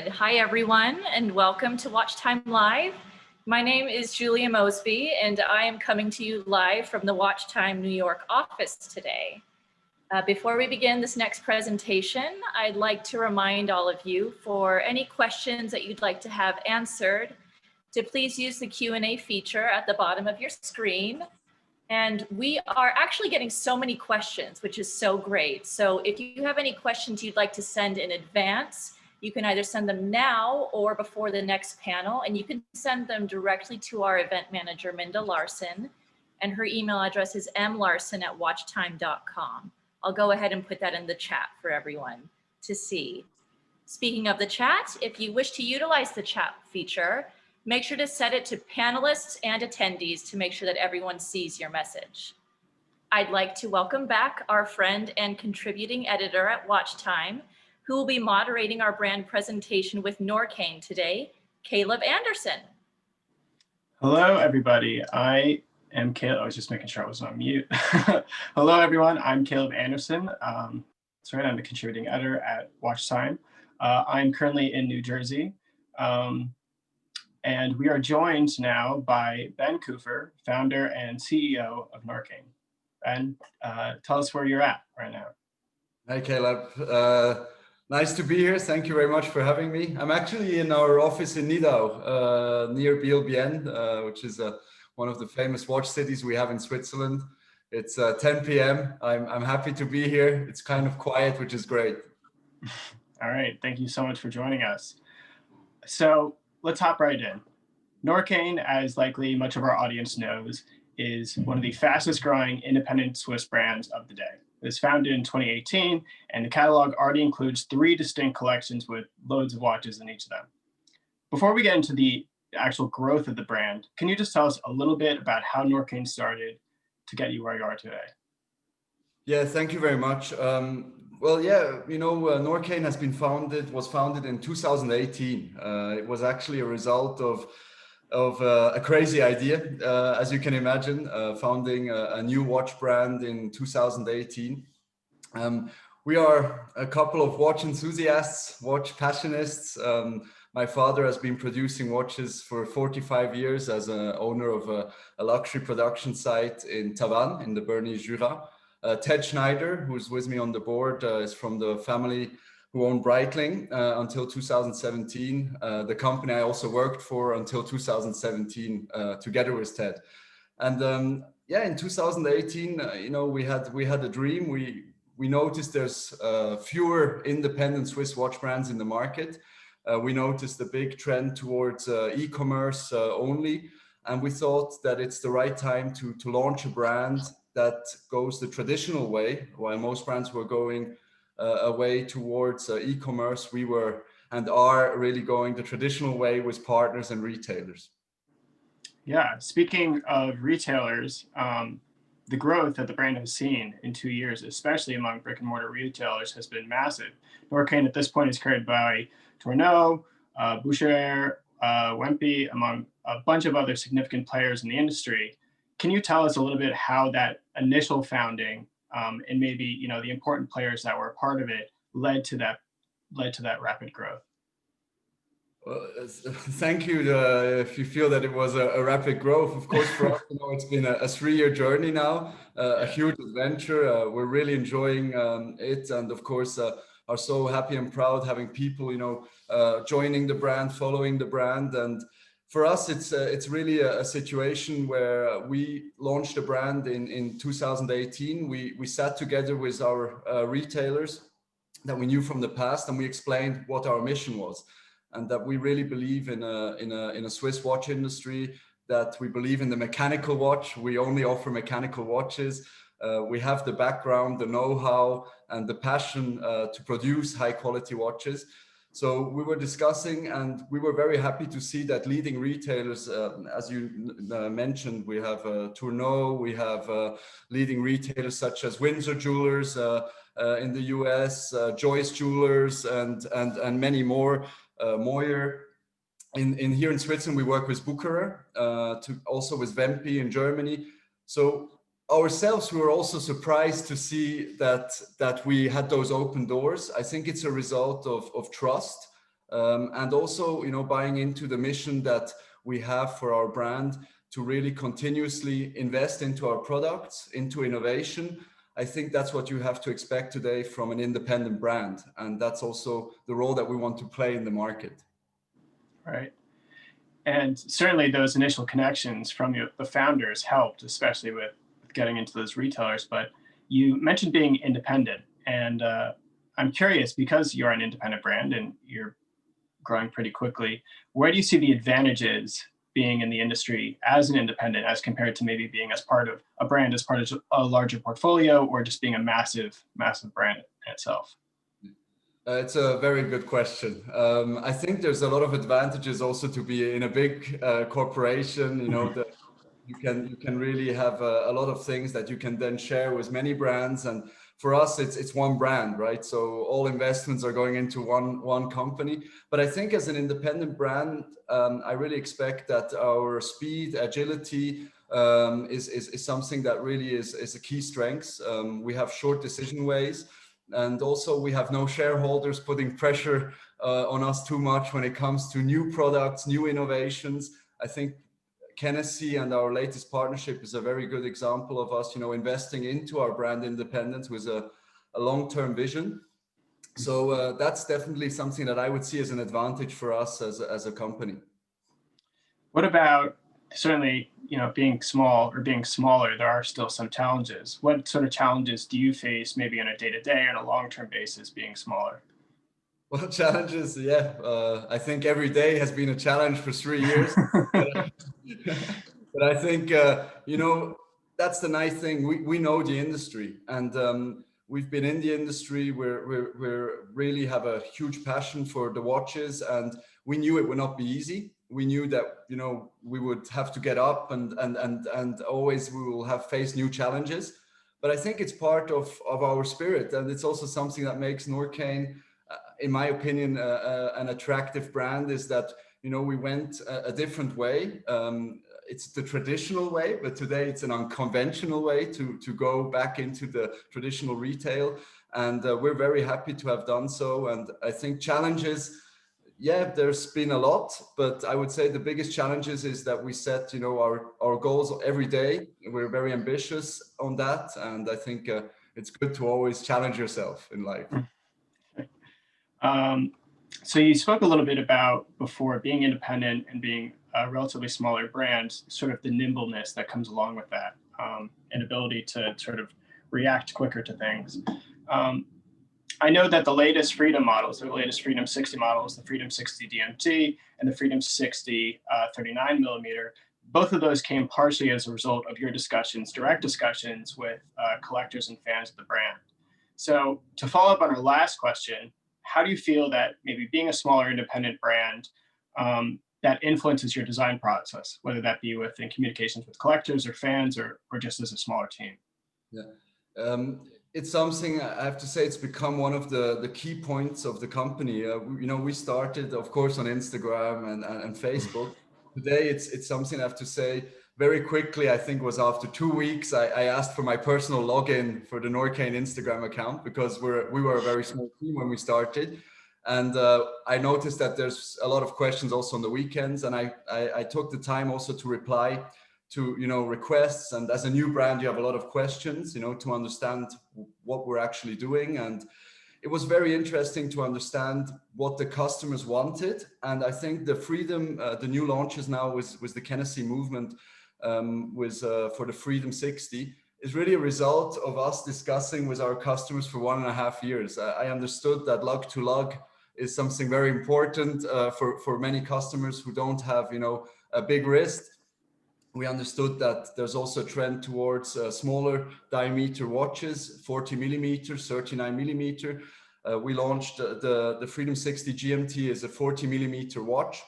Hi, everyone, and welcome to WatchTime Live. My name is Julia Mosby, and I am coming to you live from the WatchTime New York office today. Before we begin this next presentation, I'd like to remind all of you, for any questions that you'd like to have answered, to please use the Q&A feature at the bottom of your screen. And we are actually getting so many questions, which is so great. So if you have any questions you'd like to send in advance, you can either send them now or before the next panel, and you can send them directly to our event manager, Minda Larson, and her email address is mlarson@watchtime.com. I'll go ahead and put that in the chat for everyone to see. Speaking of the chat, if you wish to utilize the chat feature, make sure to set it to panelists and attendees to make sure that everyone sees your message. I'd like to welcome back our friend and contributing editor at WatchTime, who will be moderating our brand presentation with NORQAIN today, Caleb Anderson. Hello, everybody. I am Caleb. I was just making sure I wasn't on mute. Hello, everyone. I'm Caleb Anderson. That's right. I'm the contributing editor at WatchTime. I'm currently in New Jersey. And we are joined now by Ben Küffer, founder and CEO of NORQAIN. Ben, tell us where you're at right now. Hi, Caleb. Nice to be here. Thank you very much for having me. I'm actually in our office in Nidau, near Biel-Bienne, which is one of the famous watch cities we have in Switzerland. It's 10 p.m. I'm happy to be here. It's kind of quiet, which is great. All right. Thank you so much for joining us. So let's hop right in. NORQAIN, as likely much of our audience knows, is one of the fastest growing independent Swiss brands of the day. It was founded in 2018, and the catalog already includes 3 distinct collections with loads of watches in each of them. Before we get into the actual growth of the brand, can you just tell us a little bit about how NORQAIN started to get you where you are today? Yeah, thank you very much. Well, yeah, you know, NORQAIN was founded in 2018. It was actually a result of a crazy idea, as you can imagine, founding a new watch brand in 2018. We are a couple of watch enthusiasts, watch passionists. My father has been producing watches for 45 years as an owner of a luxury production site in Tavannes in the Bernese Jura. Ted Schneider, who's with me on the board, is from the family who owned Breitling until 2017. The company I also worked for until 2017, together with Ted. And yeah, in 2018, you know, we had a dream. We noticed there's fewer independent Swiss watch brands in the market. We noticed a big trend towards e-commerce only, and we thought that it's the right time to launch a brand that goes the traditional way. While most brands were going a way towards e-commerce, we were and are really going the traditional way with partners and retailers. Yeah, speaking of retailers, the growth that the brand has seen in 2 years, especially among brick and mortar retailers, has been massive. NORQAIN at this point is carried by Tourneau, Boucher, Wempe, among a bunch of other significant players in the industry. Can you tell us a little bit how that initial founding and maybe, you know, the important players that were a part of it led to that rapid growth? Thank you. If you feel that it was a rapid growth, of course, for us, you know, it's been a 3-year journey now, a huge adventure. We're really enjoying it, and of course, are so happy and proud having people, you know, joining the brand, following the brand. And for us, it's really a situation where we launched a brand in 2018. We sat together with our retailers that we knew from the past, and we explained what our mission was, and that we really believe in a Swiss watch industry, that we believe in the mechanical watch. We only offer mechanical watches. We have the background, the know-how, and the passion to produce high quality watches. So we were discussing, and we were very happy to see that leading retailers, as you mentioned, we have Tourneau, we have leading retailers such as Windsor Jewelers in the US, Joyce Jewelers, and many more. Moyer. Here in Switzerland, we work with Bucherer, also with Wempe in Germany. So ourselves, we were also surprised to see that we had those open doors. I think it's a result of trust. and also, buying into the mission that we have for our brand to really continuously invest into our products, into innovation. I think that's what you have to expect today from an independent brand. And that's also the role that we want to play in the market. Right. And certainly those initial connections from the founders helped, especially with getting into those retailers. But you mentioned being independent. And I'm curious, because you're an independent brand and you're growing pretty quickly, where do you see the advantages being in the industry as an independent as compared to maybe being as part of a brand, as part of a larger portfolio, or just being a massive, massive brand in itself? It's a very good question. I think there's a lot of advantages also to be in a big corporation. That you can really have a lot of things that you can then share with many brands. And for us, it's one brand, right? So all investments are going into one company. But I think as an independent brand, I really expect that our speed, agility is something that really is a key strength. We have short decision ways. And also we have no shareholders putting pressure on us too much when it comes to new products, new innovations. I think Hennessy and our latest partnership is a very good example of us, investing into our brand independence with a long-term vision. So that's definitely something that I would see as an advantage for us as a company. What about, certainly, being small or being smaller, there are still some challenges. What sort of challenges do you face maybe on a day-to-day or on a long-term basis being smaller? Well, challenges, yeah. I think every day has been a challenge for 3 years. But I think, that's the nice thing. We know the industry, and we've been in the industry. We really have a huge passion for the watches, and we knew it would not be easy. We knew that, we would have to get up and always we will have faced new challenges. But I think it's part of our spirit, and it's also something that makes NORQAIN, in my opinion, an attractive brand, is that, we went a different way. It's the traditional way, but today it's an unconventional way to go back into the traditional retail. And we're very happy to have done so. And I think challenges, yeah, there's been a lot, but I would say the biggest challenges is that we set, our goals every day. We're very ambitious on that. And I think it's good to always challenge yourself in life. So you spoke a little bit about before being independent and being a relatively smaller brand, sort of the nimbleness that comes along with that, and ability to sort of react quicker to things. I know that the latest Freedom models, the latest Freedom 60 models, the Freedom 60 DMT and the Freedom 60 39 millimeter, both of those came partially as a result of your discussions, direct discussions with collectors and fans of the brand. So to follow up on our last question, how do you feel that maybe being a smaller independent brand that influences your design process, whether that be within communications with collectors or fans or just as a smaller team? Yeah, it's something I have to say, it's become one of the key points of the company. We started, of course, on Instagram and Facebook. Today, it's something I have to say very quickly. I think it was after 2 weeks, I asked for my personal login for the NORQAIN Instagram account, because we were a very small team when we started. And I noticed that there's a lot of questions also on the weekends. And I took the time also to reply to, requests. And as a new brand, you have a lot of questions, to understand what we're actually doing. And it was very interesting to understand what the customers wanted. And I think the Freedom, the new launches now with the Hennessy movement, for the Freedom 60, is really a result of us discussing with our customers for 1.5 years. I understood that lug to lug is something very important for many customers who don't have, a big wrist. We understood that there's also a trend towards smaller diameter watches, 40 millimeters, 39 millimeter. We launched the Freedom 60 GMT is a 40 millimeter watch,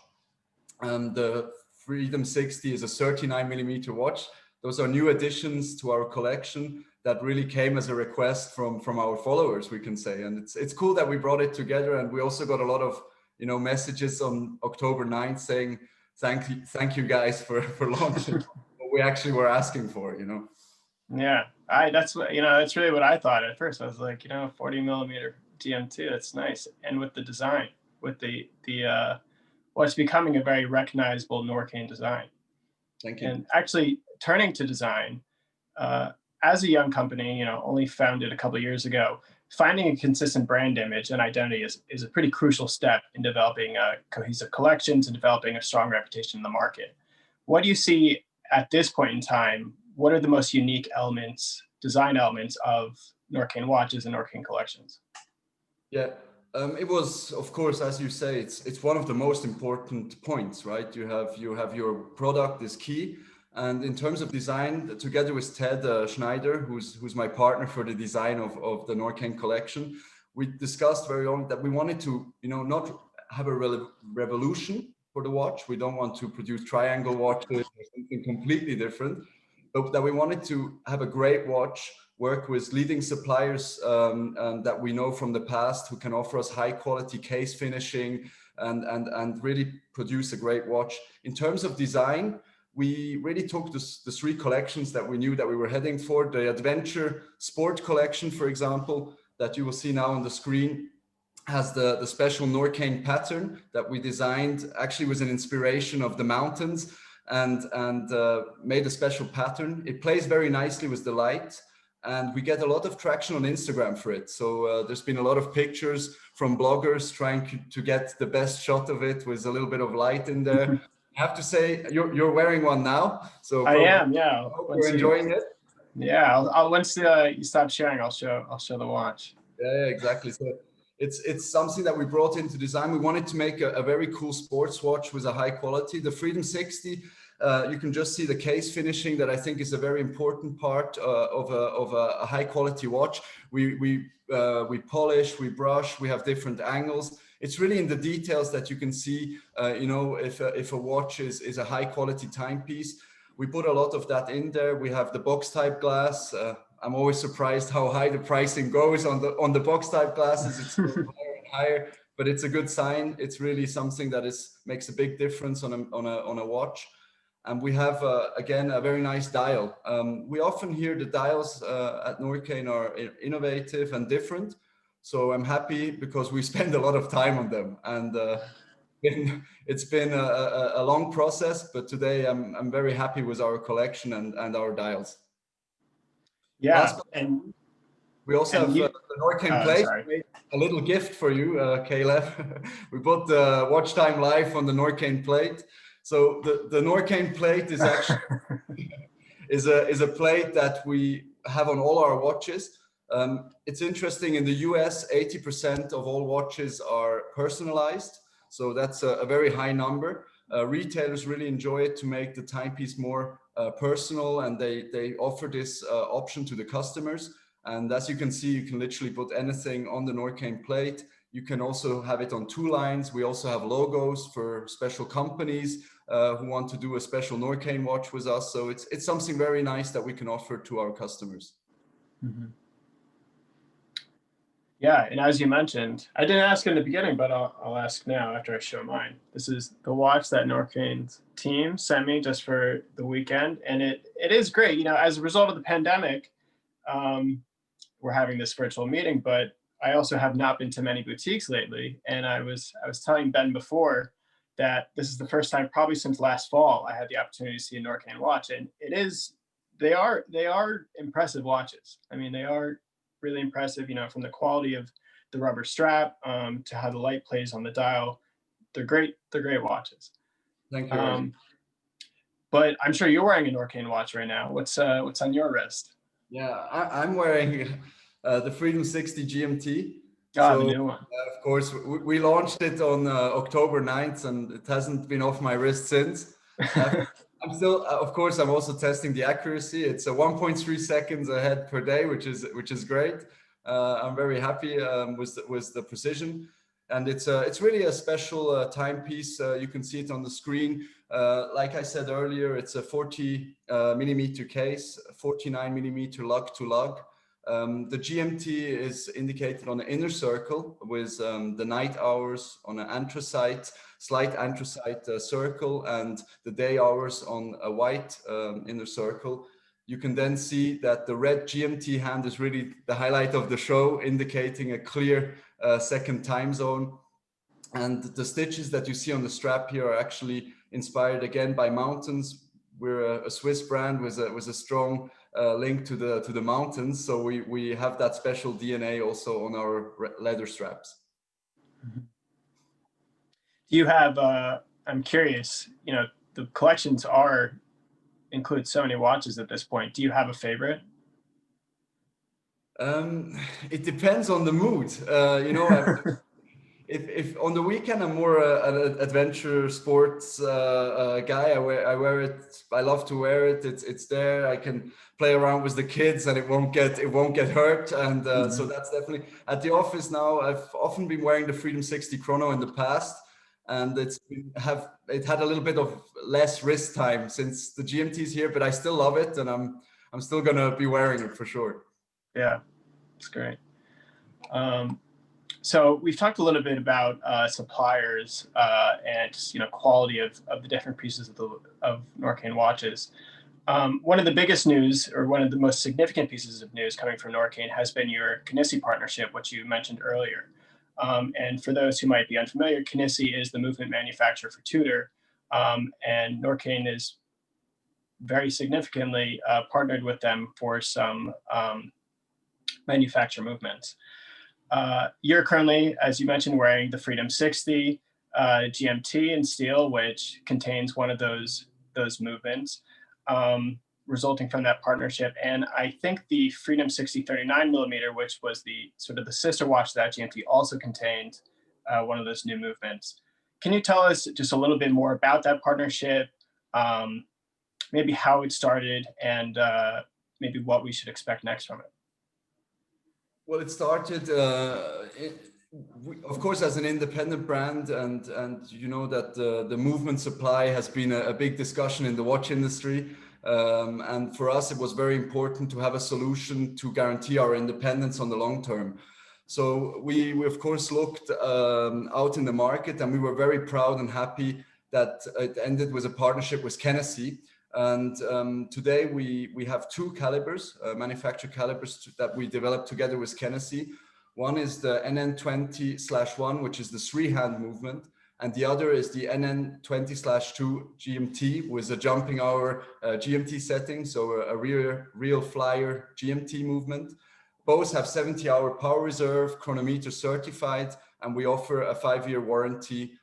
and the Freedom 60 is a 39 millimeter watch. Those are new additions to our collection that really came as a request from our followers, we can say. And it's cool that we brought it together. And we also got a lot of, messages on October 9th saying, thank you guys for launching what we actually were asking for, Yeah, that's what, that's really what I thought at first. I was like, 40 millimeter DMT, that's nice. And with the design, with the what's becoming a very recognizable NORQAIN design. Thank you. And actually, turning to design, as a young company, only founded a couple of years ago, finding a consistent brand image and identity is a pretty crucial step in developing cohesive collections and developing a strong reputation in the market. What do you see at this point in time? What are the most unique elements, design elements of NORQAIN watches and NORQAIN collections? Yeah, it was, of course, as you say, it's one of the most important points, right? You have your product is key, and in terms of design, together with Ted Schneider, who's my partner for the design of the NORQAIN collection, we discussed very early that we wanted to, not have a revolution for the watch. We don't want to produce triangle watches or something completely different, but that we wanted to have a great watch, work with leading suppliers that we know from the past who can offer us high quality case finishing and really produce a great watch. In terms of design, we really took the three collections that we knew that we were heading for. The Adventure Sport collection, for example, that you will see now on the screen, has the special NORQAIN pattern that we designed, actually was an inspiration of the mountains, and made a special pattern. It plays very nicely with the light, and we get a lot of traction on Instagram for it. So there's been a lot of pictures from bloggers trying to get the best shot of it with a little bit of light in there. I have to say, you're wearing one now, so I am, yeah. I hope you're enjoying it. Yeah, I'll once you stop sharing, I'll show the watch. Yeah, exactly. So it's something that we brought into design. We wanted to make a very cool sports watch with a high quality. The Freedom 60, you can just see the case finishing that I think is a very important part of a high quality watch. We polish, we brush, we have different angles. It's really in the details that you can see, if a watch is a high quality timepiece. We put a lot of that in there. We have the box type glass. I'm always surprised how high the pricing goes on the box type glasses. It's higher and higher, but it's a good sign. It's really something that makes a big difference on a watch. And we have, again, a very nice dial. We often hear the dials at NORQAIN are innovative and different. So I'm happy because we spend a lot of time on them. And it's been a long process, but today I'm very happy with our collection and our dials. Yeah, and we also have the NORQAIN plate. Sorry. A little gift for you, Caleb. We put the WatchTime Live on the NORQAIN plate. So the NORQAIN plate is actually is a plate that we have on all our watches. It's interesting, in the US, 80% of all watches are personalized. So that's a very high number. Retailers really enjoy it to make the timepiece more personal, and they offer this option to the customers. And as you can see, you can literally put anything on the NORQAIN plate. You can also have it on two lines. We also have logos for special companies who want to do a special NORQAIN watch with us. So it's something very nice that we can offer to our customers. Mm-hmm. Yeah, and as you mentioned, I didn't ask in the beginning, but I'll ask now after I show mine. This is the watch that NORQAIN's team sent me just for the weekend, and it is great. As a result of the pandemic, we're having this virtual meeting, but I also have not been to many boutiques lately. And I was telling Ben before that this is the first time probably since last fall I had the opportunity to see a NORQAIN watch, and they are impressive watches. I mean, they are really impressive, from the quality of the rubber strap to how the light plays on the dial. They're great watches. Thank you. But I'm sure you're wearing a NORQAIN watch right now. What's on your wrist? Yeah, I'm wearing the Freedom 60 GMT. The new one. Of course, we launched it on October 9th, and it hasn't been off my wrist since. I'm still, of course, I'm also testing the accuracy. It's a 1.3 seconds ahead per day, which is great. I'm very happy with the precision, and it's really a special timepiece. You can see it on the screen. Like I said earlier, it's a 40 millimeter case, 49 millimeter lug to lug. The GMT is indicated on the inner circle with the night hours on an anthracite, slight anthracite circle, and the day hours on a white inner circle. You can then see that the red GMT hand is really the highlight of the show, indicating a clear second time zone. And the stitches that you see on the strap here are actually inspired again by mountains. We're a Swiss brand with a strong link to the mountains, so we have that special DNA also on our leather straps. Do you have? I'm curious. You know, the collections include so many watches at this point. Do you have a favorite? It depends on the mood. You know, if on the weekend I'm more an adventure sports guy, I wear it. I love to wear it. It's there. I can play around with the kids, and it won't get hurt. And so that's definitely at the office now. I've often been wearing the Freedom 60 Chrono in the past, and it had a little bit of less wrist time since the GMT is here, but I still love it, and I'm still gonna be wearing it for sure. Yeah, it's great. So we've talked a little bit about suppliers and just, quality of the different pieces of NORQAIN watches. One of the biggest news, or one of the most significant pieces of news coming from NORQAIN, has been your Kenissi partnership, which you mentioned earlier. And for those who might be unfamiliar, Kenissi is the movement manufacturer for Tudor, and NORQAIN is very significantly partnered with them for some manufacture movements. You're currently, as you mentioned, wearing the Freedom 60 GMT in steel, which contains one of those movements resulting from that partnership. And I think the Freedom 60 39mm, which was the sort of the sister watch to that GMT, also contained one of those new movements. Can you tell us just a little bit more about that partnership, maybe how it started, and maybe what we should expect next from it? Well, it started, of course, as an independent brand, and you know that the movement supply has been a big discussion in the watch industry. And for us, it was very important to have a solution to guarantee our independence on the long term. So we of course looked out in the market, and we were very proud and happy that it ended with a partnership with Kenissi. And today we have two calibers, manufactured calibers that we developed together with Kenissi. One is the NN20/1, which is the 3-hand movement, and the other is the NN20/2 GMT with a jumping hour GMT setting, so a real flyer GMT movement. Both have 70-hour power reserve, chronometer certified, and we offer a 5-year warranty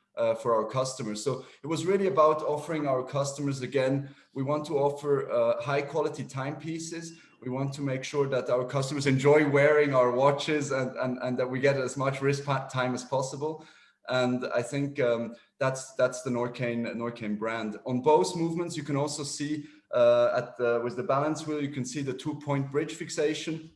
for our customers. So it was really about offering our customers, again, we want to offer high quality timepieces. We want to make sure that our customers enjoy wearing our watches and that we get as much wrist time as possible. And I think that's the NORQAIN brand. On both movements, you can also see with the balance wheel, you can see the 2-point bridge fixation.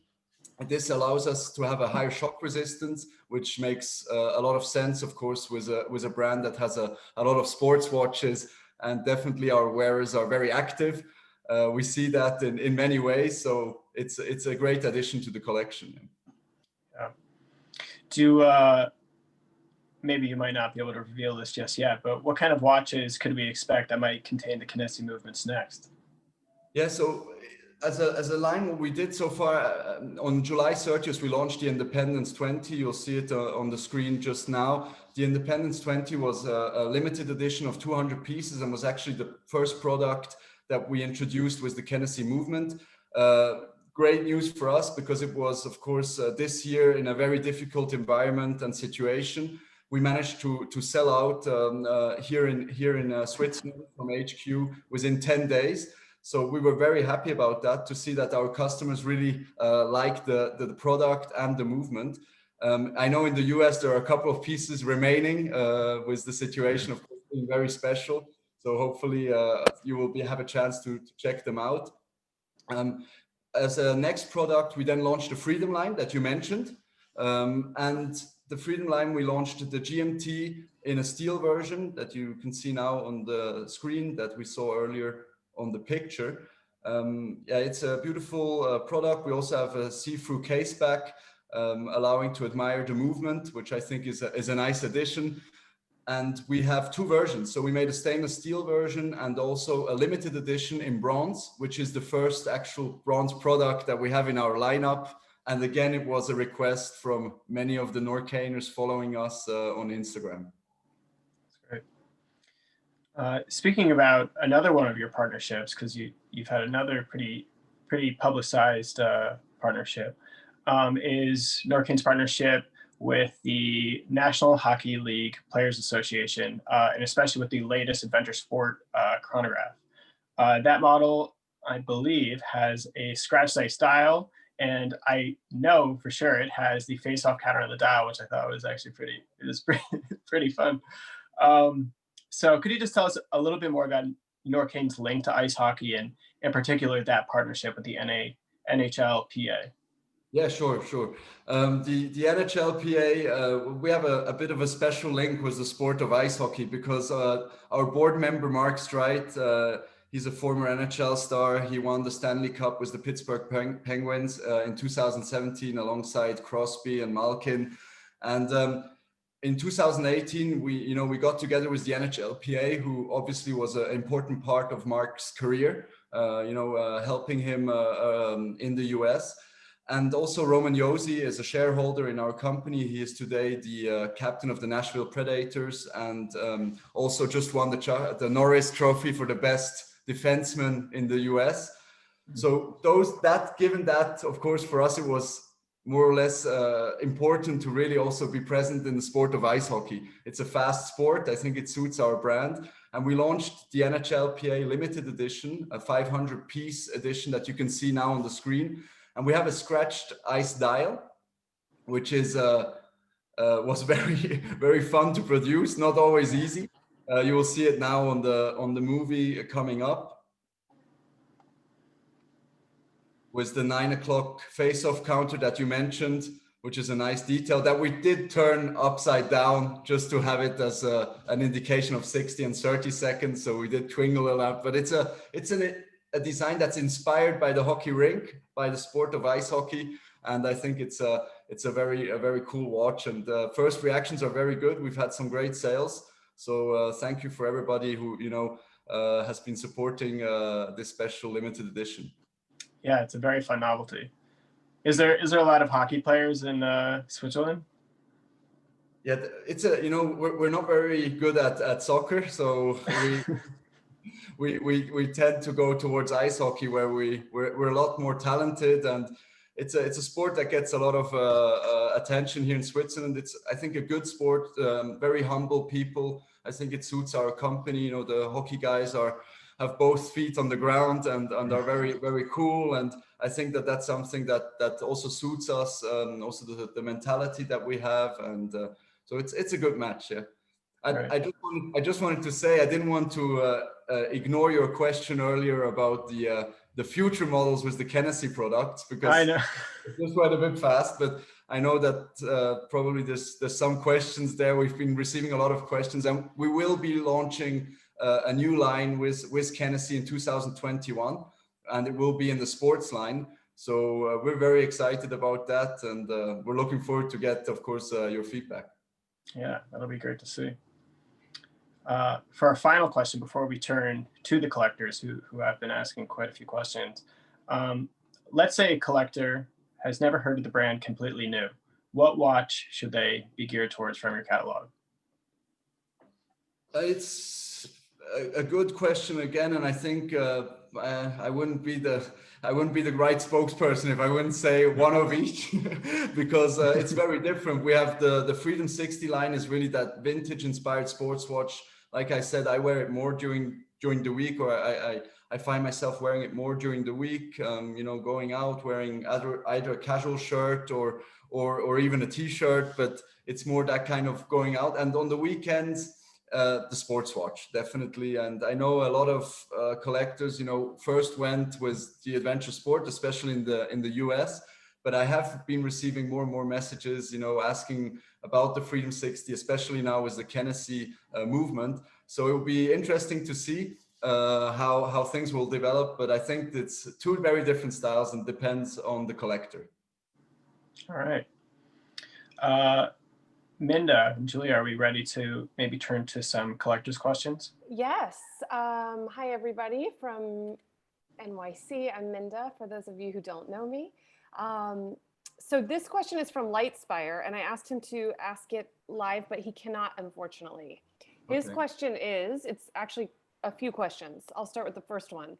This allows us to have a higher shock resistance, which makes a lot of sense, of course, with a brand that has a lot of sports watches, and definitely our wearers are very active. We see that in many ways, so it's a great addition to the collection. Yeah. Maybe you might not be able to reveal this just yet, but what kind of watches could we expect that might contain the Kenissi movements next? Yeah, so as a line, what we did so far, on July 30th, we launched the Independence 20. You'll see it on the screen just now. The Independence 20 was a limited edition of 200 pieces and was actually the first product that we introduced with the Kenissi movement. Great news for us because it was, of course, this year in a very difficult environment and situation. We managed to sell out here in Switzerland from HQ within 10 days. So we were very happy about that, to see that our customers really like the product and the movement. I know in the US there are a couple of pieces remaining with the situation, of course, being very special. So hopefully you will have a chance to check them out. As a next product, we then launched the Freedom line that you mentioned. And the Freedom line, we launched the GMT in a steel version that you can see now on the screen that we saw earlier on the picture. Yeah, it's a beautiful product. We also have a see-through case back, allowing to admire the movement, which I think is a nice addition. And we have two versions. So we made a stainless steel version and also a limited edition in bronze, which is the first actual bronze product that we have in our lineup. And again, it was a request from many of the NORQAINers following us on Instagram. Speaking about another one of your partnerships, because you've had another pretty publicized partnership, is NORQAIN's partnership with the National Hockey League Players Association, and especially with the latest adventure sport chronograph. That model, I believe, has a scratch sight dial, and I know for sure it has the face-off counter on the dial, which I thought was actually pretty fun. So could you just tell us a little bit more about NORQAIN's link to ice hockey and in particular that partnership with the NHLPA? Yeah, sure. The NHLPA, we have a bit of a special link with the sport of ice hockey because our board member, Mark Streit, he's a former NHL star. He won the Stanley Cup with the Pittsburgh Penguins in 2017 alongside Crosby and Malkin. And in 2018, we got together with the NHLPA, who obviously was an important part of Mark's career, helping him in the US. And also Roman Josi is a shareholder in our company. He is today the captain of the Nashville Predators and also just won the Norris Trophy for the best defenseman in the US. So given that, of course, for us, it was more or less important to really also be present in the sport of ice hockey. It's a fast sport. I think it suits our brand. And we launched the NHLPA limited edition, a 500-piece edition that you can see now on the screen. And we have a scratched ice dial, which was very, very fun to produce, not always easy. You will see it now on the movie coming up with the 9 o'clock face-off counter that you mentioned, which is a nice detail that we did turn upside down just to have it as an indication of 60 and 30 seconds. So we did twinkle a lot, but it's a design that's inspired by the hockey rink, by the sport of ice hockey, and I think it's a very cool watch. And first reactions are very good. We've had some great sales, so thank you for everybody who has been supporting this special limited edition. Yeah, it's a very fun novelty. Is there a lot of hockey players in Switzerland? Yeah, we're not very good at soccer, so we tend to go towards ice hockey, where we're a lot more talented, and it's a sport that gets a lot of attention here in Switzerland. It's, I think, a good sport, very humble people. I think it suits our company. The hockey guys have both feet on the ground and are very, very cool. And I think that's something that also suits us, also the mentality that we have. And so it's a good match. Yeah. I just wanted to say, I didn't want to ignore your question earlier about the future models with the Kennedy products, because I know it just went a bit fast, but I know that probably there's some questions there. We've been receiving a lot of questions, and we will be launching a new line with Kennedy in 2021, and it will be in the sports line. So we're very excited about that, and we're looking forward to get, of course, your feedback. Yeah, that'll be great to see. For our final question, before we turn to the collectors who have been asking quite a few questions, let's say a collector has never heard of the brand completely new. What watch should they be geared towards from your catalog? It's a good question again, and I think I wouldn't be the right spokesperson if I wouldn't say one of each, because it's very different. We have the Freedom 60 line is really that vintage inspired sports watch. Like I said, I wear it more during the week, or I find myself wearing it more during the week. Going out wearing either a casual shirt or even a t-shirt, but it's more that kind of going out. And on the weekends, the sports watch, definitely. And I know a lot of collectors, first went with the adventure sport, especially in the US. But I have been receiving more and more messages, asking about the Freedom 60, especially now with the Kennedy movement. So it will be interesting to see how things will develop. But I think it's two very different styles and depends on the collector. All right. Minda and Julia, are we ready to maybe turn to some collectors' questions? Yes. Hi, everybody from NYC. I'm Minda, for those of you who don't know me. So this question is from Lightspire, and I asked him to ask it live, but he cannot, unfortunately. His Okay. question is, it's actually a few questions. I'll start with the first one.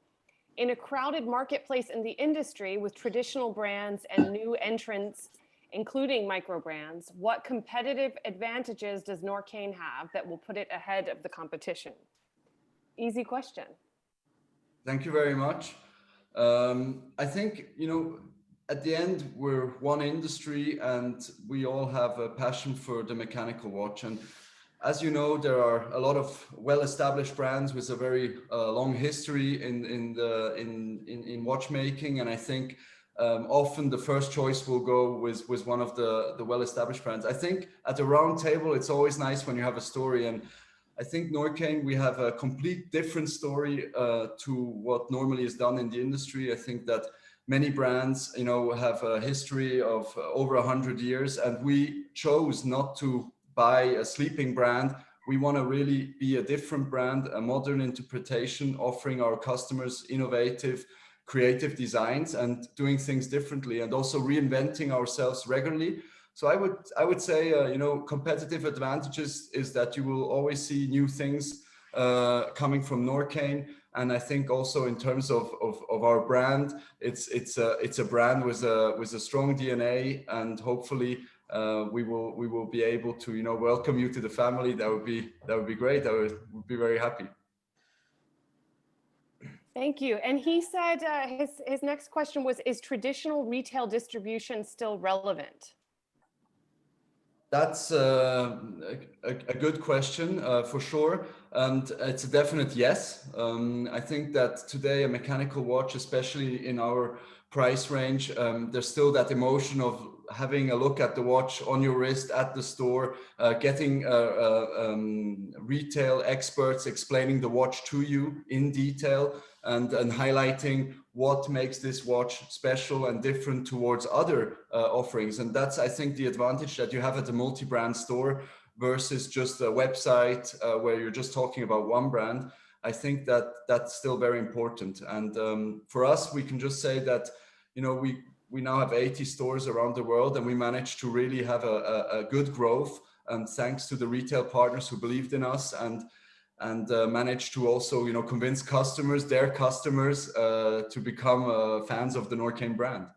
In a crowded marketplace in the industry with traditional brands and new entrants, including micro brands, what competitive advantages does NORQAIN have that will put it ahead of the competition? Easy question. Thank you very much. I think, at the end, we're one industry and we all have a passion for the mechanical watch. And as you know, there are a lot of well-established brands with a very long history in watchmaking. And I think often the first choice will go with one of the well-established brands. I think at a round table, it's always nice when you have a story. And I think NORQAIN, we have a complete different story to what normally is done in the industry. I think that many brands, have a history of over 100 years, and we chose not to buy a sleeping brand. We want to really be a different brand, a modern interpretation, offering our customers innovative, creative designs and doing things differently, and also reinventing ourselves regularly. So I would say, competitive advantages is that you will always see new things coming from NORQAIN. And I think also in terms of our brand, it's a brand with a strong DNA, and hopefully we will be able to welcome you to the family. That would be great. I would be very happy. Thank you. And he said his next question was, is traditional retail distribution still relevant? That's a good question, for sure. And it's a definite yes. I think that today a mechanical watch, especially in our price range, there's still that emotion of having a look at the watch on your wrist at the store, getting retail experts explaining the watch to you in detail, and highlighting what makes this watch special and different towards other offerings. And that's, I think, the advantage that you have at a multi-brand store versus just a website where you're just talking about one brand. I think that that's still very important. And for us, we can just say that, we now have 80 stores around the world, and we managed to really have a good growth. And thanks to the retail partners who believed in us and managed to also, convince their customers, to become fans of the NORQAIN brand.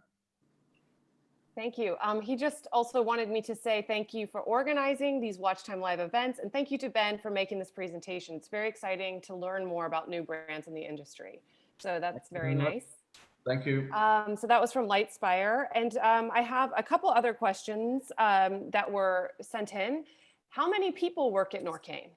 Thank you. He just also wanted me to say thank you for organizing these WatchTime Live events, and thank you to Ben for making this presentation. It's very exciting to learn more about new brands in the industry. So that's very nice. Thank you. So that was from Lightspire. And I have a couple other questions that were sent in. How many people work at NORQAIN?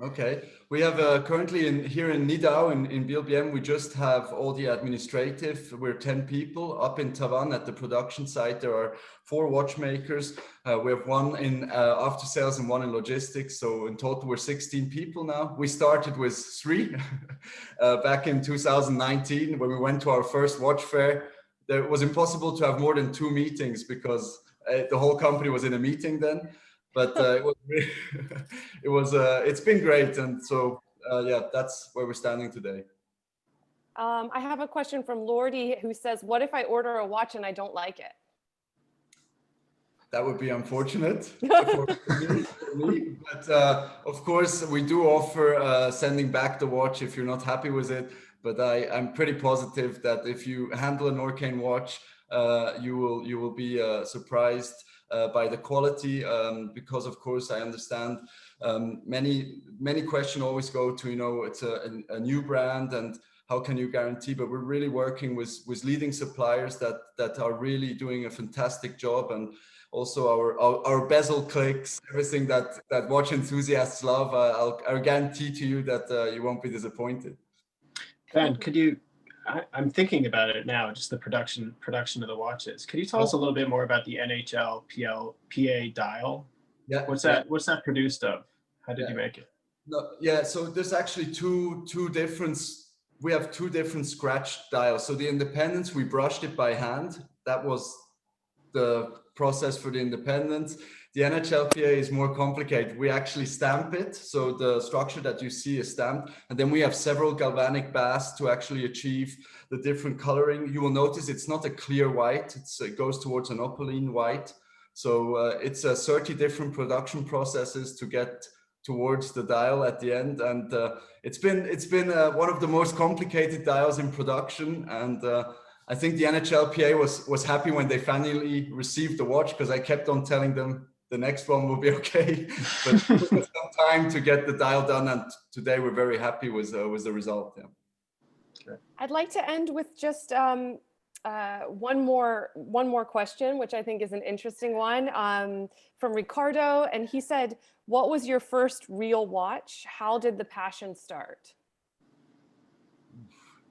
Okay, we have currently here in Nidau in BLBM, we just have all the administrative. We're 10 people. Up in Tavan at the production site, there are 4 watchmakers. We have one in after sales and one in logistics. So in total, we're 16 people now. We started with 3 back in 2019 when we went to our first watch fair. It was impossible to have more than 2 meetings because the whole company was in a meeting then. But it's been great. And so, yeah, that's where we're standing today. I have a question from Lordy who says, what if I order a watch and I don't like it? That would be unfortunate for me. But of course, we do offer sending back the watch if you're not happy with it. But I'm pretty positive that if you handle a NORQAIN watch, you will be surprised by the quality, because of course I understand many questions always go to it's a new brand and how can you guarantee, but we're really working with leading suppliers that are really doing a fantastic job, and also our bezel clicks, everything that watch enthusiasts love. I'll guarantee to you that you won't be disappointed. Ben, I'm thinking about it now, just the production of the watches. Could you tell us a little bit more about the NHL PA dial? Yeah. What's that produced of? How did you make it? No, yeah, so there's actually we have two different scratch dials. So the Independence, we brushed it by hand. That was the process for the Independence. The NHLPA is more complicated. We actually stamp it. So the structure that you see is stamped. And then we have several galvanic baths to actually achieve the different coloring. You will notice it's not a clear white. It goes towards an opaline white. So it's 30 different production processes to get towards the dial at the end, and it's been one of the most complicated dials in production, and I think the NHLPA was happy when they finally received the watch, because I kept on telling them the next one will be okay, but it took us some time to get the dial done, and today we're very happy with the result. Yeah. Okay. I'd like to end with just one more question, which I think is an interesting one, from Ricardo, and he said, "What was your first real watch? How did the passion start?"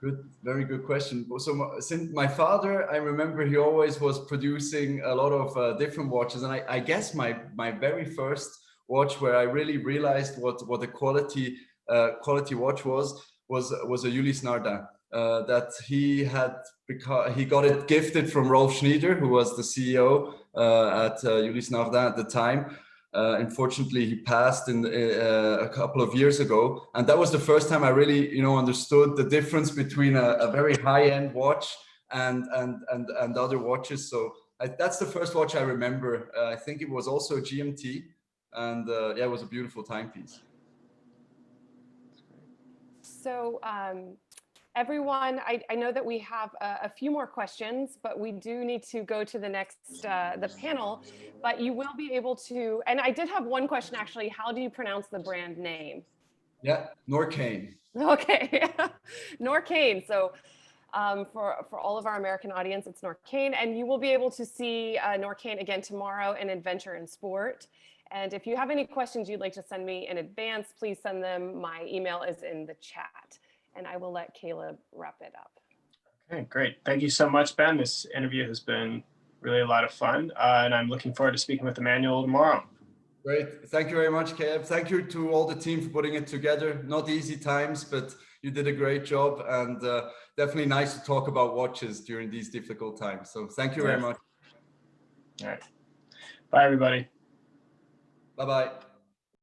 Good, very good question. So since my father, I remember he always was producing a lot of different watches, and I guess my very first watch where I really realized what a quality watch was a Ulysse Nardin that he had, because he got it gifted from Rolf Schneider, who was the CEO at Ulysse Nardin at the time. Unfortunately, he passed in a couple of years ago, and that was the first time I really, understood the difference between a very high-end watch and other watches. So that's the first watch I remember. I think it was also a GMT, and yeah, it was a beautiful timepiece. So everyone, I know that we have a few more questions, but we do need to go to the next, the panel, but you will be able to, and I did have one question actually, how do you pronounce the brand name? Yeah, NORQAIN. Okay, NORQAIN. So for all of our American audience, it's NORQAIN, and you will be able to see NORQAIN again tomorrow in Adventure in Sport. And if you have any questions you'd like to send me in advance, please send them. My email is in the chat. And I will let Caleb wrap it up. Okay, great. Thank you so much, Ben. This interview has been really a lot of fun, and I'm looking forward to speaking with Emmanuel tomorrow. Great. Thank you very much, Caleb. Thank you to all the team for putting it together. Not easy times, but you did a great job, and definitely nice to talk about watches during these difficult times. So thank you very much. All right. Bye, everybody. Bye-bye.